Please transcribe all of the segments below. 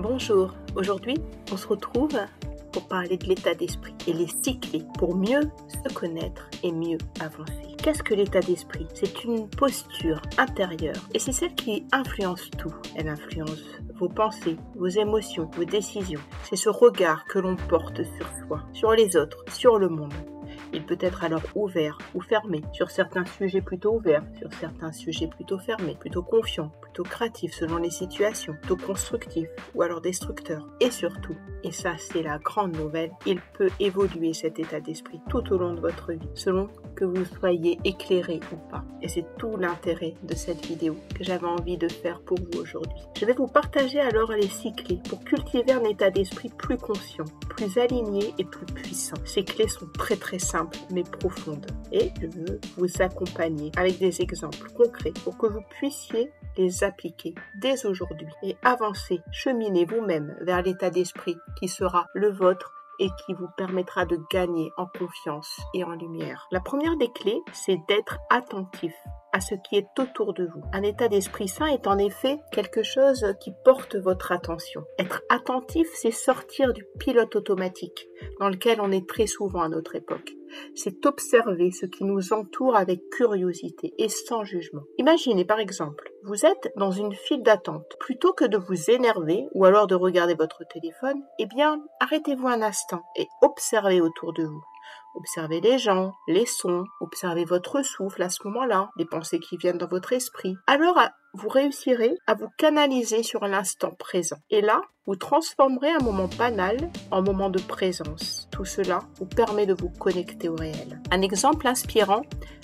Bonjour, aujourd'hui on se retrouve pour parler de l'état d'esprit et les 6 clés pour mieux se connaître et mieux avancer. Qu'est-ce que l'état d'esprit? C'est une posture intérieure et c'est celle qui influence tout. Elle influence vos pensées, vos émotions, vos décisions. C'est ce regard que l'on porte sur soi, sur les autres, sur le monde. Il peut être alors ouvert ou fermé, sur certains sujets plutôt ouverts, sur certains sujets plutôt fermés, plutôt confiant, plutôt créatif selon les situations, plutôt constructif ou alors destructeur. Et surtout, et ça c'est la grande nouvelle, il peut évoluer cet état d'esprit tout au long de votre vie, selon que vous soyez éclairé ou pas. Et c'est tout l'intérêt de cette vidéo que j'avais envie de faire pour vous aujourd'hui. Je vais vous partager alors les 6 clés pour cultiver un état d'esprit plus conscient, plus aligné et plus puissant. Ces clés sont très simples mais profondes et je veux vous accompagner avec des exemples concrets pour que vous puissiez les appliquer dès aujourd'hui et avancer, cheminer vous-même vers l'état d'esprit qui sera le vôtre et qui vous permettra de gagner en confiance et en lumière. La première des clés, c'est d'être attentif à ce qui est autour de vous. Un état d'esprit sain est en effet quelque chose qui porte votre attention. Être attentif, c'est sortir du pilote automatique dans lequel on est très souvent à notre époque. C'est observer ce qui nous entoure avec curiosité et sans jugement. Imaginez par exemple, vous êtes dans une file d'attente. Plutôt que de vous énerver ou alors de regarder votre téléphone, eh bien, arrêtez-vous un instant et observez autour de vous. Observez les gens, les sons, observez votre souffle à ce moment-là, les pensées qui viennent dans votre esprit. Alors, vous réussirez à vous canaliser sur l'instant présent. Et là, vous transformerez un moment banal en moment de présence. Tout cela vous permet de vous connecter au réel. Un exemple inspirant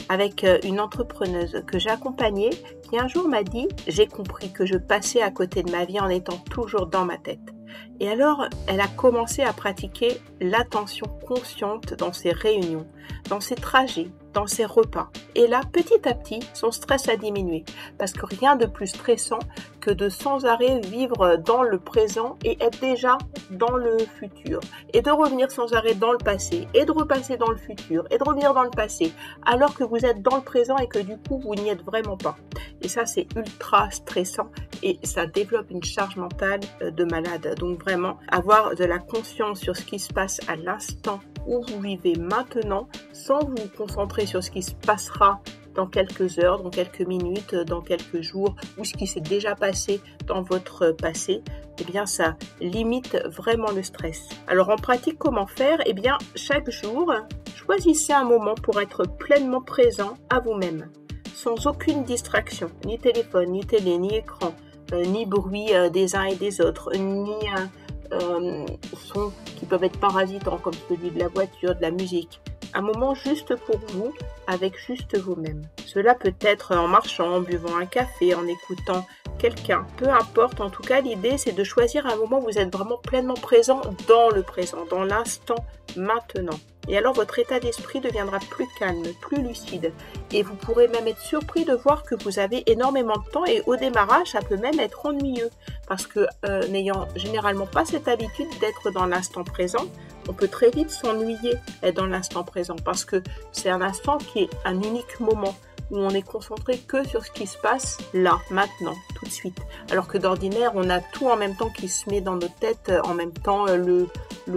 avec une entrepreneuse que j'ai accompagnée qui un jour m'a dit « J'ai compris que je passais à côté de ma vie en étant toujours dans ma tête ». Et alors, elle a commencé à pratiquer l'attention consciente dans ses réunions, dans ses trajets, dans ses repas. Et là, petit à petit, son stress a diminué. Parce que rien de plus stressant que de sans arrêt vivre dans le présent et être déjà dans le futur. Et de revenir sans arrêt dans le passé, et de repasser dans le futur, et de revenir dans le passé, alors que vous êtes dans le présent et que du coup, vous n'y êtes vraiment pas. Et ça, c'est ultra stressant et ça développe une charge mentale de malade. Donc vraiment, avoir de la conscience sur ce qui se passe à l'instant où vous vivez maintenant, sans vous concentrer sur ce qui se passera dans quelques heures, dans quelques minutes, dans quelques jours, ou ce qui s'est déjà passé dans votre passé, eh bien ça limite vraiment le stress. Alors en pratique, comment faire? Eh bien chaque jour, choisissez un moment pour être pleinement présent à vous-même, sans aucune distraction, ni téléphone, ni télé, ni écran, ni bruit des uns et des autres, ni sons qui peuvent être parasitants comme celui de la voiture, de la musique. Un moment juste pour vous, avec juste vous-même. Cela peut être en marchant, en buvant un café, en écoutant quelqu'un. Peu importe, en tout cas, l'idée c'est de choisir un moment où vous êtes vraiment pleinement présent dans le présent, dans l'instant maintenant. Et alors votre état d'esprit deviendra plus calme, plus lucide. Et vous pourrez même être surpris de voir que vous avez énormément de temps et au démarrage, ça peut même être ennuyeux. Parce que n'ayant généralement pas cette habitude d'être dans l'instant présent, on peut très vite s'ennuyer dans l'instant présent parce que c'est un instant qui est un unique moment où on est concentré que sur ce qui se passe là, maintenant, tout de suite. Alors que d'ordinaire, on a tout en même temps qui se met dans notre tête, en même temps le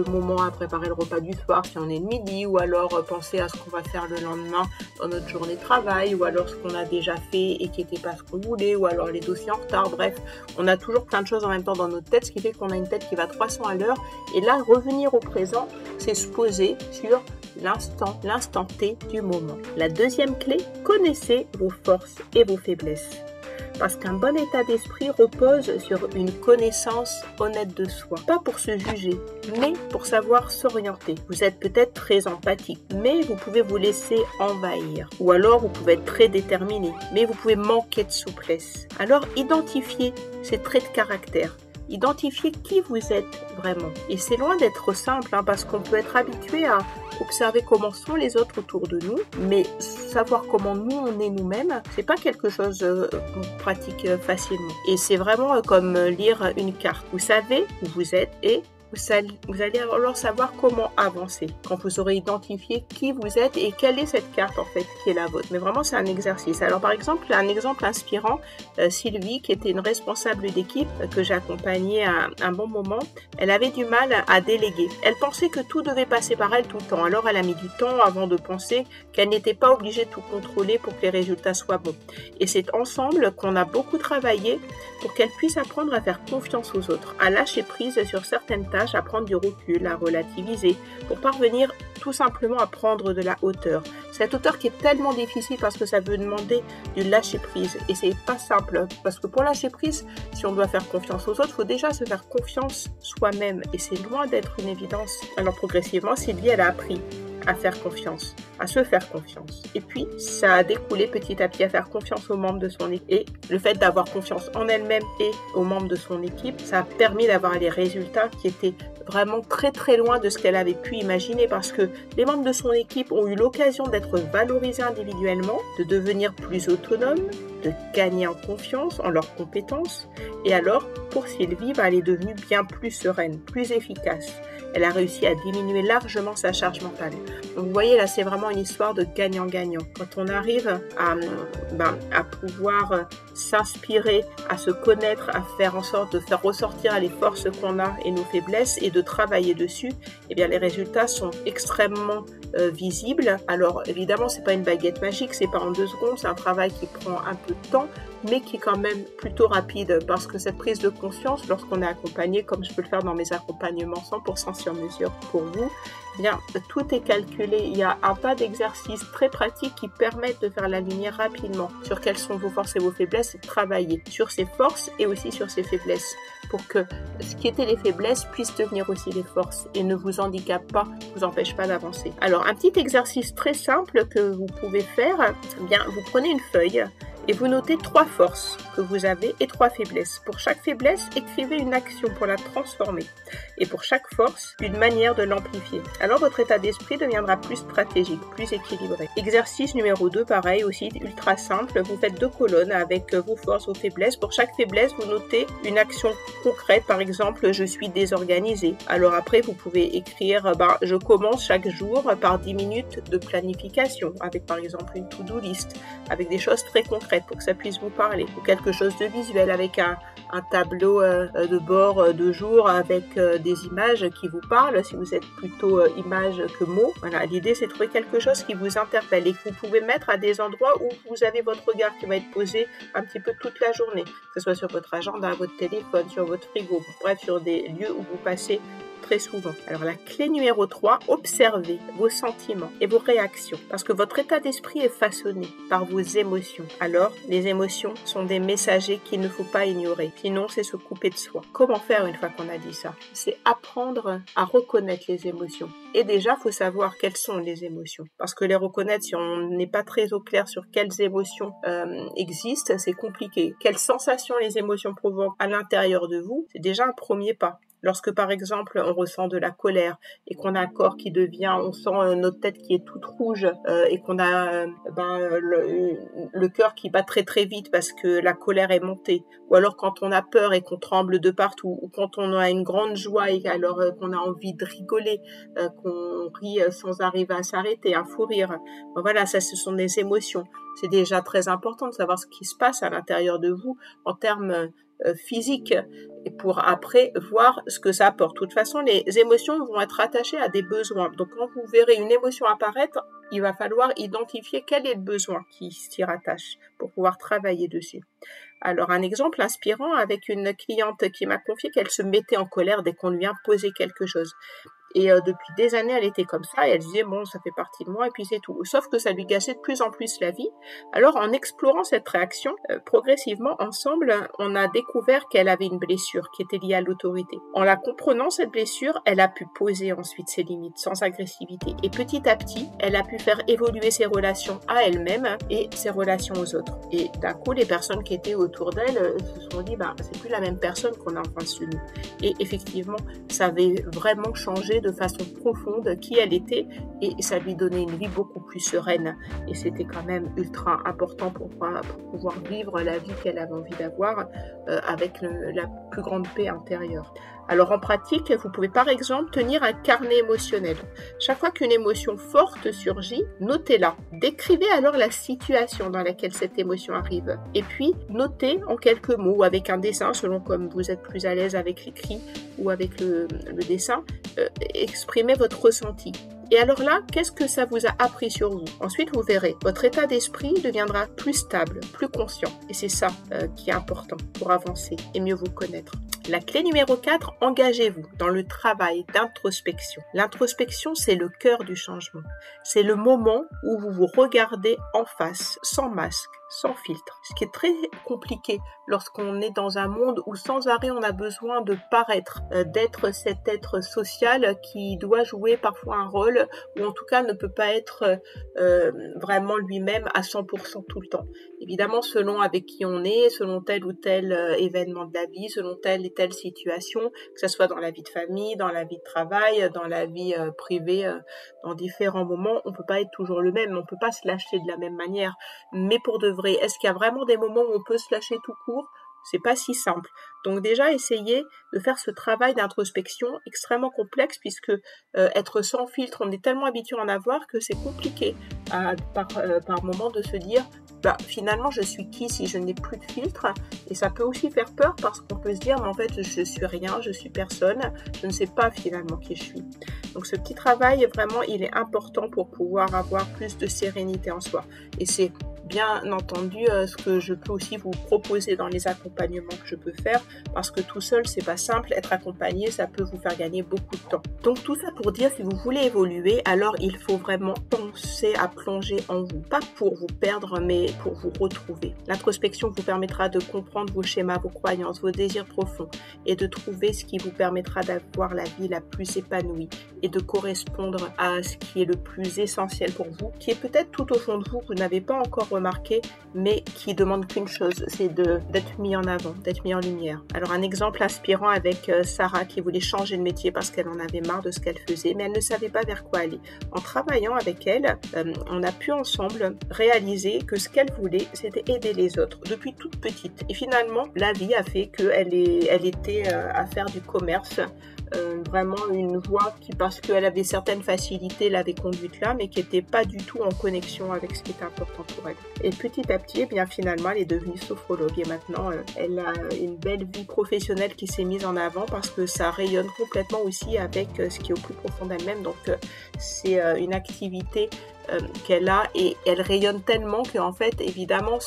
moment à préparer le repas du soir si on est le midi, ou alors penser à ce qu'on va faire le lendemain dans notre journée de travail, ou alors ce qu'on a déjà fait et qui n'était pas ce qu'on voulait, ou alors les dossiers en retard, bref, on a toujours plein de choses en même temps dans notre tête, ce qui fait qu'on a une tête qui va 300 à l'heure, et là, revenir au présent, c'est se poser sur l'instant T du moment. La deuxième clé, connaissez vos forces et vos faiblesses. Parce qu'un bon état d'esprit repose sur une connaissance honnête de soi. Pas pour se juger, mais pour savoir s'orienter. Vous êtes peut-être très empathique, mais vous pouvez vous laisser envahir. Ou alors vous pouvez être très déterminé, mais vous pouvez manquer de souplesse. Alors identifiez ces traits de caractère. Identifiez qui vous êtes vraiment. Et c'est loin d'être simple, parce qu'on peut être habitué à observer comment sont les autres autour de nous, mais savoir comment nous on est nous-mêmes, c'est pas quelque chose qu'on pratique facilement. Et c'est vraiment comme lire une carte. Vous savez où vous êtes et vous allez alors savoir comment avancer quand vous aurez identifié qui vous êtes et quelle est cette carte en fait qui est la vôtre. Mais vraiment c'est un exercice. Alors par exemple, un exemple inspirant, Sylvie qui était une responsable d'équipe que j'ai accompagnée à un bon moment, elle avait du mal à déléguer. Elle pensait que tout devait passer par elle tout le temps. Alors elle a mis du temps avant de penser qu'elle n'était pas obligée de tout contrôler pour que les résultats soient bons. Et c'est ensemble qu'on a beaucoup travaillé pour qu'elle puisse apprendre à faire confiance aux autres, à lâcher prise sur certaines tâches, à prendre du recul, à relativiser, pour parvenir tout simplement à prendre de la hauteur. Cette hauteur qui est tellement difficile parce que ça veut demander du lâcher prise et c'est pas simple parce que pour lâcher prise, si on doit faire confiance aux autres, il faut déjà se faire confiance soi-même et c'est loin d'être une évidence. Alors progressivement, Sylvie, elle a appris à faire confiance, à se faire confiance. Et puis, ça a découlé petit à petit à faire confiance aux membres de son équipe. Et le fait d'avoir confiance en elle-même et aux membres de son équipe, ça a permis d'avoir les résultats qui étaient vraiment très très loin de ce qu'elle avait pu imaginer parce que les membres de son équipe ont eu l'occasion d'être valorisés individuellement, de devenir plus autonomes, de gagner en confiance, en leurs compétences. Et alors, pour Sylvie, elle est devenue bien plus sereine, plus efficace. Elle a réussi à diminuer largement sa charge mentale. Donc vous voyez, là, c'est vraiment une histoire de gagnant-gagnant. Quand on arrive à pouvoir s'inspirer, à se connaître, à faire en sorte de faire ressortir les forces qu'on a et nos faiblesses et de travailler dessus, eh bien les résultats sont extrêmement visibles. Alors évidemment, c'est pas une baguette magique, c'est pas en 2 secondes, c'est un travail qui prend un peu de temps, mais qui est quand même plutôt rapide parce que cette prise de conscience, lorsqu'on est accompagné, comme je peux le faire dans mes accompagnements 100% sur mesure pour vous, eh bien, tout est calculé. Il y a un tas d'exercices très pratiques qui permettent de faire la lumière rapidement sur quelles sont vos forces et vos faiblesses et de travailler sur ces forces et aussi sur ces faiblesses pour que ce qui était les faiblesses puisse devenir aussi les forces et ne vous handicape pas, ne vous empêche pas d'avancer. Alors, un petit exercice très simple que vous pouvez faire, eh bien, vous prenez une feuille et vous notez 3 forces que vous avez et 3 faiblesses. Pour chaque faiblesse, écrivez une action pour la transformer. Et pour chaque force, une manière de l'amplifier. Alors votre état d'esprit deviendra plus stratégique, plus équilibré. Exercice numéro 2, pareil, aussi ultra simple. Vous faites 2 colonnes avec vos forces, vos faiblesses. Pour chaque faiblesse, vous notez une action concrète. Par exemple, je suis désorganisé. Alors après, vous pouvez écrire, je commence chaque jour par 10 minutes de planification, avec par exemple une to-do list, avec des choses très concrètes pour que ça puisse vous parler. Ou quelque chose de visuel avec un tableau de bord de jour avec des images qui vous parlent, si vous êtes plutôt images que mots. Voilà, l'idée c'est de trouver quelque chose qui vous interpelle et que vous pouvez mettre à des endroits où vous avez votre regard qui va être posé un petit peu toute la journée, que ce soit sur votre agenda, votre téléphone, sur votre frigo, bref, sur des lieux où vous passez très souvent. Alors la clé numéro 3, observez vos sentiments et vos réactions parce que votre état d'esprit est façonné par vos émotions. Alors les émotions sont des messagers qu'il ne faut pas ignorer, sinon c'est se couper de soi. Comment faire une fois qu'on a dit ça? C'est apprendre à reconnaître les émotions. Et déjà, il faut savoir quelles sont les émotions. Parce que les reconnaître, si on n'est pas très au clair sur quelles émotions existent, c'est compliqué. Quelles sensations les émotions provoquent à l'intérieur de vous, c'est déjà un premier pas. Lorsque, par exemple, on ressent de la colère et qu'on a un corps qui devient, on sent notre tête qui est toute rouge et qu'on a le cœur qui bat très très vite parce que la colère est montée. Ou alors quand on a peur et qu'on tremble de partout. Ou quand on a une grande joie et alors qu'on a envie de rigoler, qu'on rit sans arriver à s'arrêter, un fou rire. Voilà, ça ce sont des émotions. C'est déjà très important de savoir ce qui se passe à l'intérieur de vous en termes physique et pour après voir ce que ça apporte. De toute façon, les émotions vont être attachées à des besoins. Donc, quand vous verrez une émotion apparaître, il va falloir identifier quel est le besoin qui s'y rattache pour pouvoir travailler dessus. Alors, un exemple inspirant avec une cliente qui m'a confié qu'elle se mettait en colère dès qu'on lui imposait quelque chose. Et depuis des années, elle était comme ça et elle disait, bon, ça fait partie de moi et puis c'est tout. Sauf que ça lui gâchait de plus en plus la vie. Alors, en explorant cette réaction, progressivement, ensemble, on a découvert qu'elle avait une blessure qui était liée à l'autorité. En la comprenant, cette blessure, elle a pu poser ensuite ses limites sans agressivité. Et petit à petit, elle a pu faire évoluer ses relations à elle-même et ses relations aux autres. Et d'un coup, les personnes qui étaient autour d'elle se sont dit, c'est plus la même personne qu'on a en face de nous. Et effectivement, ça avait vraiment changé chercher de façon profonde qui elle était et ça lui donnait une vie beaucoup plus sereine. Et c'était quand même ultra important pour pouvoir vivre la vie qu'elle avait envie d'avoir avec la plus grande paix intérieure. Alors en pratique, vous pouvez par exemple tenir un carnet émotionnel. Chaque fois qu'une émotion forte surgit, notez-la. Décrivez alors la situation dans laquelle cette émotion arrive. Et puis, notez en quelques mots ou avec un dessin, selon comme vous êtes plus à l'aise avec l'écrit ou avec le dessin, exprimez votre ressenti. Et alors là, qu'est-ce que ça vous a appris sur vous? Ensuite, vous verrez, votre état d'esprit deviendra plus stable, plus conscient. Et c'est ça qui est important pour avancer et mieux vous connaître. La clé numéro 4, engagez-vous dans le travail d'introspection. L'introspection, c'est le cœur du changement. C'est le moment où vous vous regardez en face, sans masque, sans filtre. Ce qui est très compliqué lorsqu'on est dans un monde où sans arrêt on a besoin de paraître, d'être cet être social qui doit jouer parfois un rôle ou en tout cas ne peut pas être vraiment lui-même à 100% tout le temps. Évidemment, selon avec qui on est, selon tel ou tel événement de la vie, selon telle et telle situation, que ce soit dans la vie de famille, dans la vie de travail, dans la vie privée, dans différents moments, on peut pas être toujours le même, on peut pas se lâcher de la même manière. Mais pour de vrai, est-ce qu'il y a vraiment des moments où on peut se lâcher tout court? C'est pas si simple. Donc déjà, essayez de faire ce travail d'introspection extrêmement complexe puisque être sans filtre, on est tellement habitué à en avoir que c'est compliqué par moment de se dire finalement je suis qui si je n'ai plus de filtre, et ça peut aussi faire peur parce qu'on peut se dire mais en fait je suis rien, je suis personne, je ne sais pas finalement qui je suis. Donc ce petit travail vraiment il est important pour pouvoir avoir plus de sérénité en soi, et c'est bien entendu ce que je peux aussi vous proposer dans les accompagnements que je peux faire, parce que tout seul c'est pas simple, être accompagné ça peut vous faire gagner beaucoup de temps. Donc tout ça pour dire, si vous voulez évoluer, alors il faut vraiment penser à plonger en vous, pas pour vous perdre mais pour vous retrouver. L'introspection vous permettra de comprendre vos schémas, vos croyances, vos désirs profonds et de trouver ce qui vous permettra d'avoir la vie la plus épanouie et de correspondre à ce qui est le plus essentiel pour vous, qui est peut-être tout au fond de vous, que vous n'avez pas encore remarqué, mais qui demande qu'une chose, c'est d'être mis en avant, d'être mis en lumière. Alors un exemple inspirant avec Sarah qui voulait changer de métier parce qu'elle en avait marre de ce qu'elle faisait, mais elle ne savait pas vers quoi aller. En travaillant avec elle, on a pu ensemble réaliser que ce qu'elle voulait, c'était aider les autres depuis toute petite. Et finalement, la vie a fait qu'elle était à faire du commerce, vraiment une voie qui, parce qu'elle avait certaines facilités, l'avait conduite là, mais qui n'était pas du tout en connexion avec ce qui était important pour elle. Et petit à petit, eh bien finalement, elle est devenue sophrologue et maintenant, elle a une belle vie professionnelle qui s'est mise en avant parce que ça rayonne complètement aussi avec ce qui est au plus profond d'elle-même. Donc, c'est une activité qu'elle a et elle rayonne tellement qu'en fait évidemment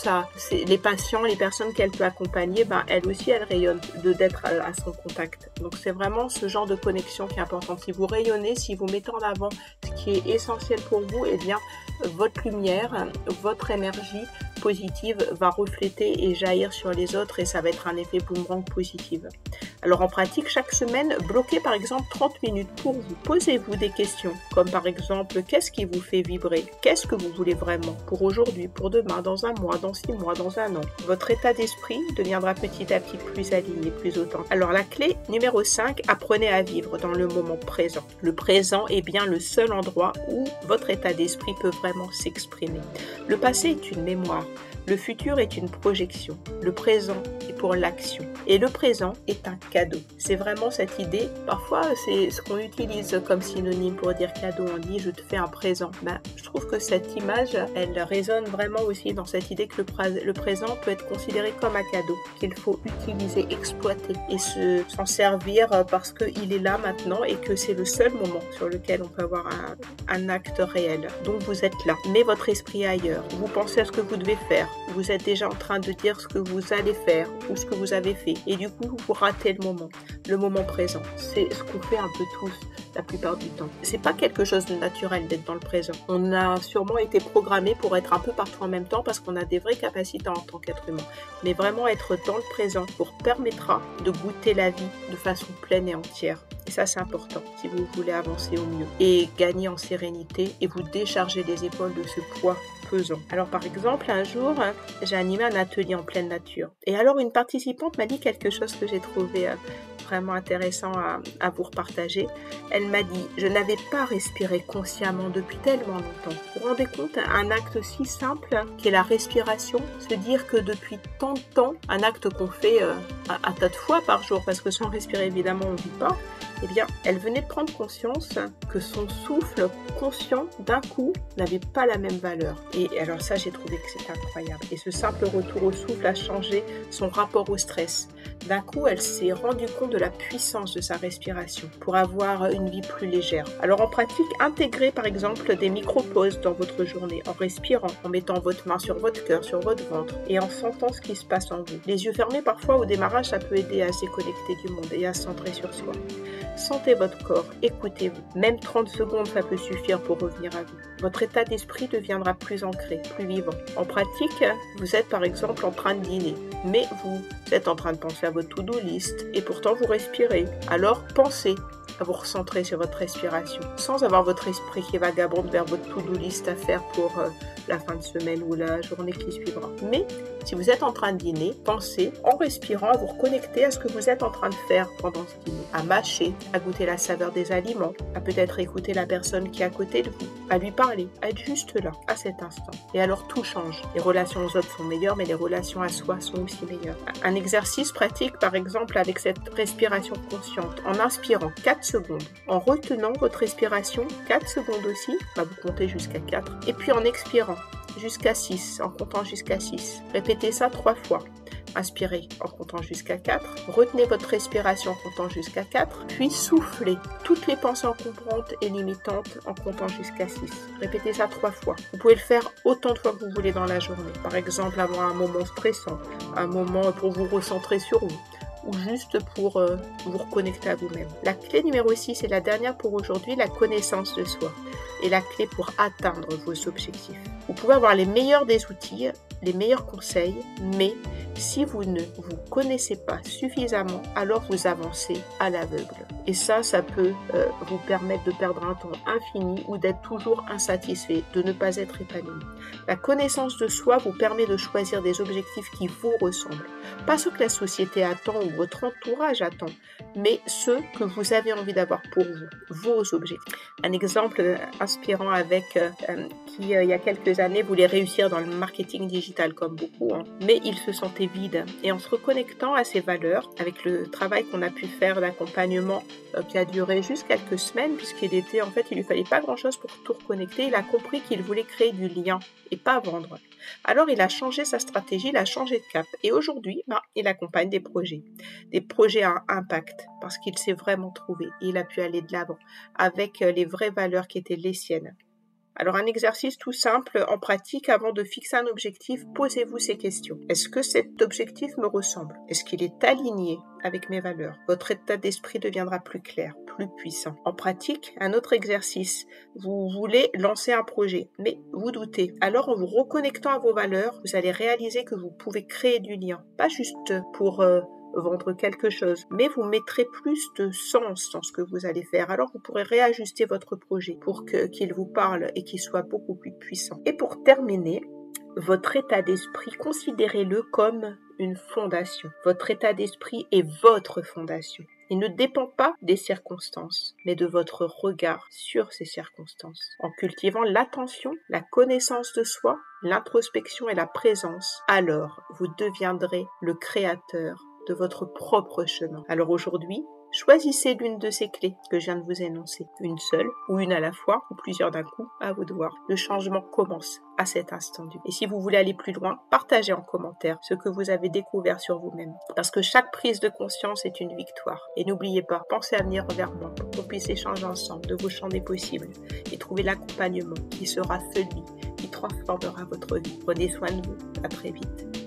les patients, les personnes qu'elle peut accompagner, elle aussi elle rayonne d'être à son contact. Donc c'est vraiment ce genre de connexion qui est important. Si vous rayonnez, si vous mettez en avant ce qui est essentiel pour vous, eh bien votre lumière, votre énergie positive va refléter et jaillir sur les autres et ça va être un effet boomerang positif. Alors en pratique, chaque semaine, bloquez par exemple 30 minutes pour vous. Posez-vous des questions comme par exemple, qu'est-ce qui vous fait vibrer? Qu'est-ce que vous voulez vraiment pour aujourd'hui, pour demain, dans un mois, dans 6 mois, dans un an? Votre état d'esprit deviendra petit à petit plus aligné, plus authentique. Alors la clé numéro 5, apprenez à vivre dans le moment présent. Le présent est bien le seul endroit où votre état d'esprit peut vraiment s'exprimer. Le passé est une mémoire. Le futur est une projection, le présent est pour l'action et le présent est un cadeau. C'est vraiment cette idée, parfois c'est ce qu'on utilise comme synonyme pour dire cadeau, on dit je te fais un présent. Je trouve que cette image, elle résonne vraiment aussi dans cette idée que le présent peut être considéré comme un cadeau, qu'il faut utiliser, exploiter et s'en servir parce qu'il est là maintenant et que c'est le seul moment sur lequel on peut avoir un acte réel. Donc vous êtes là, mais votre esprit est ailleurs, vous pensez à ce que vous devez faire. Vous êtes déjà en train de dire ce que vous allez faire ou ce que vous avez fait. Et du coup, vous ratez le moment présent. C'est ce qu'on fait un peu tous la plupart du temps. C'est pas quelque chose de naturel d'être dans le présent. On a sûrement été programmé pour être un peu partout en même temps parce qu'on a des vraies capacités en tant qu'être humain. Mais vraiment être dans le présent vous permettra de goûter la vie de façon pleine et entière. Et ça, c'est important si vous voulez avancer au mieux et gagner en sérénité et vous décharger les épaules de ce poids faisant. Alors par exemple, un jour, j'ai animé un atelier en pleine nature. Et alors une participante m'a dit quelque chose que j'ai trouvé vraiment intéressant à vous repartager. Elle m'a dit « Je n'avais pas respiré consciemment depuis tellement longtemps. » Vous vous rendez compte, un acte aussi simple qu'est la respiration, se dire que depuis tant de temps, un acte qu'on fait un tas de fois par jour, parce que sans respirer évidemment on ne vit pas, eh bien, elle venait de prendre conscience que son souffle conscient d'un coup n'avait pas la même valeur. Et alors ça, j'ai trouvé que c'était incroyable. Et ce simple retour au souffle a changé son rapport au stress. D'un coup, elle s'est rendue compte de la puissance de sa respiration pour avoir une vie plus légère. Alors en pratique, intégrez par exemple des micro-pauses dans votre journée en respirant, en mettant votre main sur votre cœur, sur votre ventre et en sentant ce qui se passe en vous. Les yeux fermés, parfois au démarrage, ça peut aider à se déconnecter du monde et à se centrer sur soi. Sentez votre corps, écoutez-vous. Même 30 secondes, ça peut suffire pour revenir à vous. Votre état d'esprit deviendra plus ancré, plus vivant. En pratique, vous êtes par exemple en train de dîner, mais vous êtes en train de penser à votre to-do list et pourtant vous respirez. Alors pensez à vous recentrer sur votre respiration, sans avoir votre esprit qui vagabonde vers votre to-do list à faire pour la fin de semaine ou la journée qui suivra. Mais si vous êtes en train de dîner, pensez en respirant à vous reconnecter à ce que vous êtes en train de faire pendant ce dîner, à mâcher, à goûter la saveur des aliments, à peut-être écouter la personne qui est à côté de vous, à lui parler, à être juste là, à cet instant. Et alors tout change. Les relations aux autres sont meilleures, mais les relations à soi sont aussi meilleures. Un exercice pratique, par exemple, avec cette respiration consciente, en inspirant 4 secondes, en retenant votre respiration 4 secondes aussi, vous comptez jusqu'à 4, et puis en expirant jusqu'à 6, en comptant jusqu'à 6. Répétez ça 3 fois. Inspirez en comptant jusqu'à 4, retenez votre respiration en comptant jusqu'à 4, puis soufflez toutes les pensées encombrantes et limitantes en comptant jusqu'à 6. Répétez ça 3 fois. Vous pouvez le faire autant de fois que vous voulez dans la journée. Par exemple, avant un moment stressant, un moment pour vous recentrer sur vous, ou juste pour vous reconnecter à vous-même. La clé numéro 6 et la dernière pour aujourd'hui, la connaissance de soi, est la clé pour atteindre vos objectifs. Vous pouvez avoir les meilleurs des outils, les meilleurs conseils, mais si vous ne vous connaissez pas suffisamment, alors vous avancez à l'aveugle. Et ça peut vous permettre de perdre un temps infini ou d'être toujours insatisfait, de ne pas être épanoui. La connaissance de soi vous permet de choisir des objectifs qui vous ressemblent. Pas ceux que la société attend ou votre entourage attend, mais ceux que vous avez envie d'avoir pour vous, vos objectifs. Un exemple inspirant avec qui, il y a quelques années, voulait réussir dans le marketing digital comme beaucoup, mais il se sentait vide. Et en se reconnectant à ses valeurs, avec le travail qu'on a pu faire d'accompagnement qui a duré juste quelques semaines, puisqu'il lui fallait pas grand-chose pour tout reconnecter, il a compris qu'il voulait créer du lien et pas vendre. Alors il a changé sa stratégie, il a changé de cap. Et aujourd'hui, il accompagne des projets à impact, parce qu'il s'est vraiment trouvé. Et il a pu aller de l'avant avec les vraies valeurs qui étaient les siennes. Alors un exercice tout simple en pratique, avant de fixer un objectif, posez-vous ces questions. Est-ce que cet objectif me ressemble? Est-ce qu'il est aligné avec mes valeurs? Votre état d'esprit deviendra plus clair, plus puissant. En pratique, un autre exercice, vous voulez lancer un projet, mais vous doutez. Alors en vous reconnectant à vos valeurs, vous allez réaliser que vous pouvez créer du lien, pas juste pour vendre quelque chose, mais vous mettrez plus de sens dans ce que vous allez faire. Alors vous pourrez réajuster votre projet pour qu'il vous parle et qu'il soit beaucoup plus puissant. Et pour terminer, votre état d'esprit, considérez-le comme une fondation. Votre état d'esprit est votre fondation. Il ne dépend pas des circonstances, mais de votre regard sur ces circonstances. En cultivant l'attention, la connaissance de soi, l'introspection et la présence, alors vous deviendrez le créateur de votre propre chemin. Alors aujourd'hui, choisissez l'une de ces clés que je viens de vous énoncer. Une seule, ou une à la fois, ou plusieurs d'un coup, à vous de voir. Le changement commence à cet instant. Et si vous voulez aller plus loin, partagez en commentaire ce que vous avez découvert sur vous-même. Parce que chaque prise de conscience est une victoire. Et n'oubliez pas, pensez à venir vers moi pour qu'on puisse échanger ensemble de vos champs des possibles et trouver l'accompagnement qui sera celui qui transformera votre vie. Prenez soin de vous. À très vite.